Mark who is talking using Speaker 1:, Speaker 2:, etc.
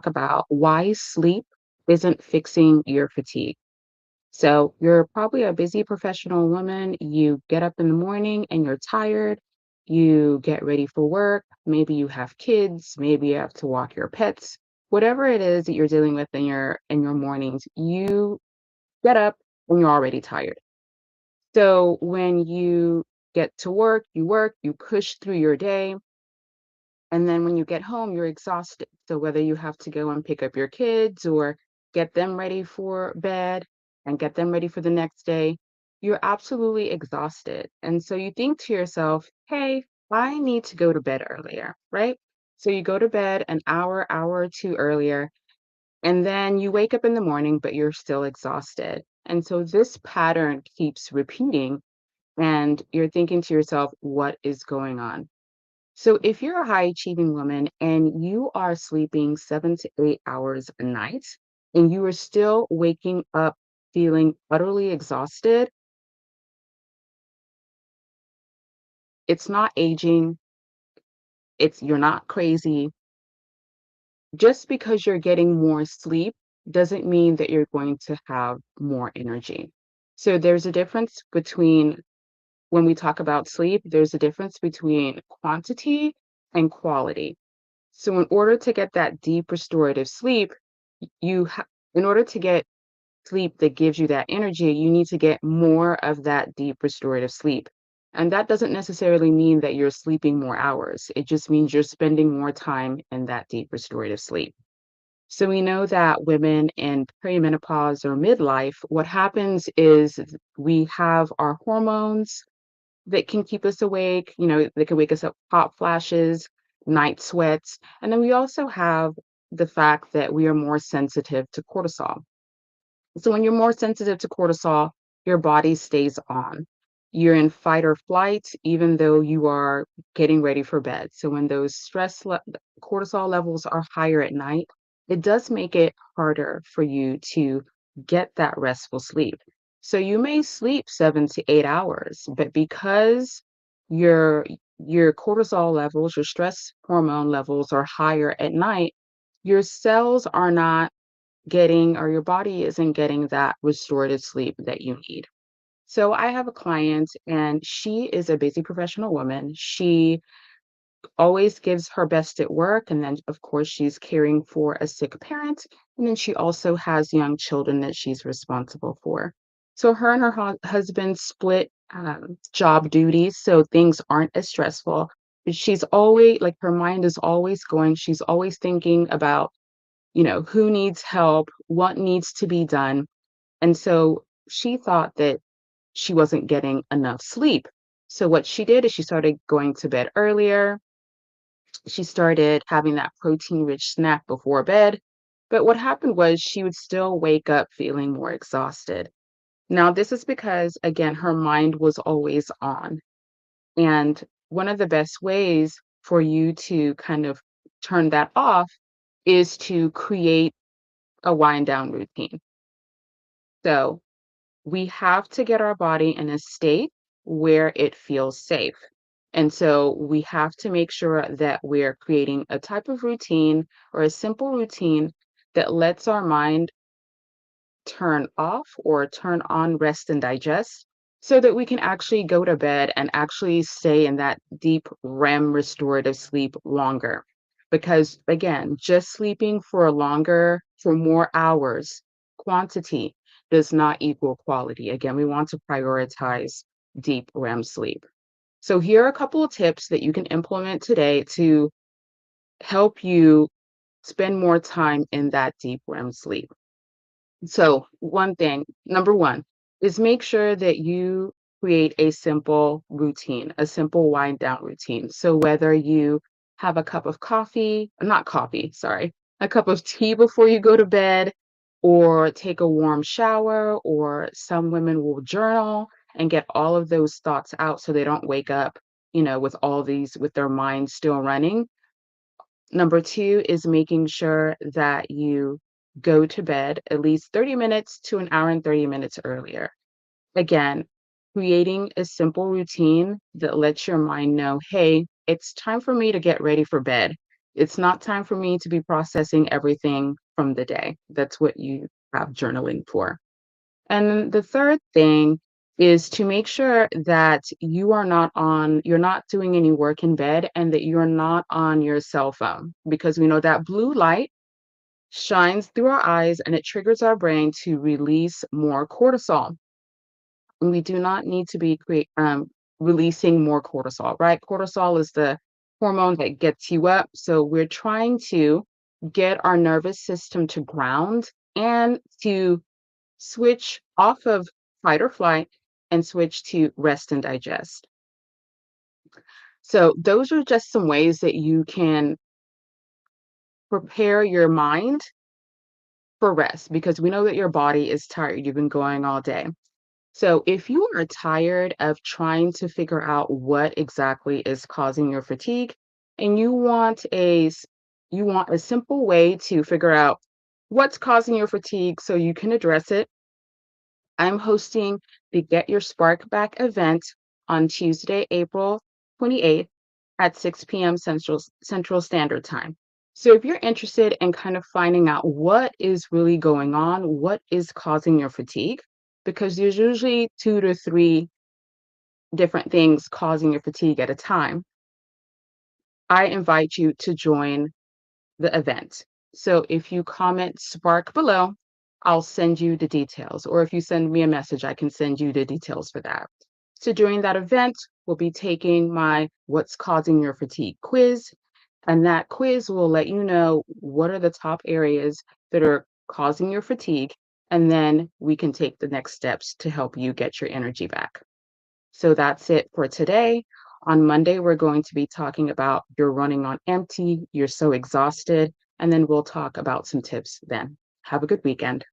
Speaker 1: about why sleep isn't fixing your fatigue. So, you're probably a busy professional woman. You get up in the morning and you're tired. You get ready for work. Maybe you have kids. Maybe you have to walk your pets. Whatever it is that you're dealing with in your mornings, you get up and you're already tired. So, when you get to work, you push through your day, and then when you get home, you're exhausted. So whether you have to go and pick up your kids or get them ready for bed and get them ready for the next day, you're absolutely exhausted. And so you think to yourself, hey, I need to go to bed earlier, right? So you go to bed an hour or two earlier, and then you wake up in the morning, but you're still exhausted. And so this pattern keeps repeating, and you're thinking to yourself, what is going on? So, if you're a high achieving woman and you are sleeping 7 to 8 hours a night and you are still waking up feeling utterly exhausted, it's not aging, you're not crazy. Just because you're getting more sleep doesn't mean that you're going to have more energy. So, there's a difference between when we talk about sleep, there's a difference between quantity and quality. So in order to get that deep restorative sleep, in order to get sleep that gives you that energy, you need to get more of that deep restorative sleep. And that doesn't necessarily mean that you're sleeping more hours. It just means you're spending more time in that deep restorative sleep. So we know that women in perimenopause or midlife, what happens is we have our hormones that can keep us awake. They can wake us up, hot flashes, night sweats. And then we also have the fact that we are more sensitive to cortisol. So when you're more sensitive to cortisol, your body stays on. You're in fight or flight, even though you are getting ready for bed. So when those cortisol levels are higher at night, it does make it harder for you to get that restful sleep. So you may sleep 7 to 8 hours, but because your your cortisol levels, your stress hormone levels are higher at night, your cells are not getting or your body isn't getting that restorative sleep that you need. So I have a client and she is a busy professional woman. She always gives her best at work. And then, of course, she's caring for a sick parent. And then she also has young children that she's responsible for. So her and her husband split job duties. So things aren't as stressful. But she's always like her mind is always going. She's always thinking about who needs help, what needs to be done. And so she thought that she wasn't getting enough sleep. So what she did is she started going to bed earlier. She started having that protein-rich snack before bed. But what happened was she would still wake up feeling more exhausted. Now, this is because, again, her mind was always on. And one of the best ways for you to kind of turn that off is to create a wind down routine. So we have to get our body in a state where it feels safe. And so we have to make sure that we're creating a type of routine or a simple routine that lets our mind turn off or turn on rest and digest so that we can actually go to bed and actually stay in that deep REM restorative sleep longer. Because again, just sleeping for more hours, quantity does not equal quality. Again, we want to prioritize deep REM sleep. So here are a couple of tips that you can implement today to help you spend more time in that deep REM sleep. So, one thing, number one, is make sure that you create a simple routine, a simple wind down routine. So, whether you have a cup of coffee, not coffee, sorry, a cup of tea before you go to bed, or take a warm shower, or some women will journal and get all of those thoughts out so they don't wake up, with their minds still running. Number 2 is making sure that you go to bed at least 30 minutes to an hour and 30 minutes earlier. Again, creating a simple routine that lets your mind know, hey, it's time for me to get ready for bed. It's not time for me to be processing everything from the day. That's what you have journaling for. And then the third thing is to make sure that you're not doing any work in bed and that you're not on your cell phone because we know that blue light shines through our eyes and it triggers our brain to release more cortisol. And we do not need to be releasing more cortisol, right? Cortisol is the hormone that gets you up. So we're trying to get our nervous system to ground and to switch off of fight or flight and switch to rest and digest. So those are just some ways that you can prepare your mind for rest because we know that your body is tired. You've been going all day. So if you are tired of trying to figure out what exactly is causing your fatigue and you want a simple way to figure out what's causing your fatigue so you can address it, I'm hosting the Get Your Spark Back event on Tuesday, April 28th at 6 p.m. Central Standard Time. So if you're interested in kind of finding out what is really going on, what is causing your fatigue, because there's usually 2 to 3 different things causing your fatigue at a time, I invite you to join the event. So if you comment Spark below, I'll send you the details. Or if you send me a message, I can send you the details for that. So during that event, we'll be taking my What's Causing Your Fatigue quiz. And that quiz will let you know what are the top areas that are causing your fatigue. And then we can take the next steps to help you get your energy back. So that's it for today. On Monday, we're going to be talking about you're running on empty, you're so exhausted, and then we'll talk about some tips then. Have a good weekend.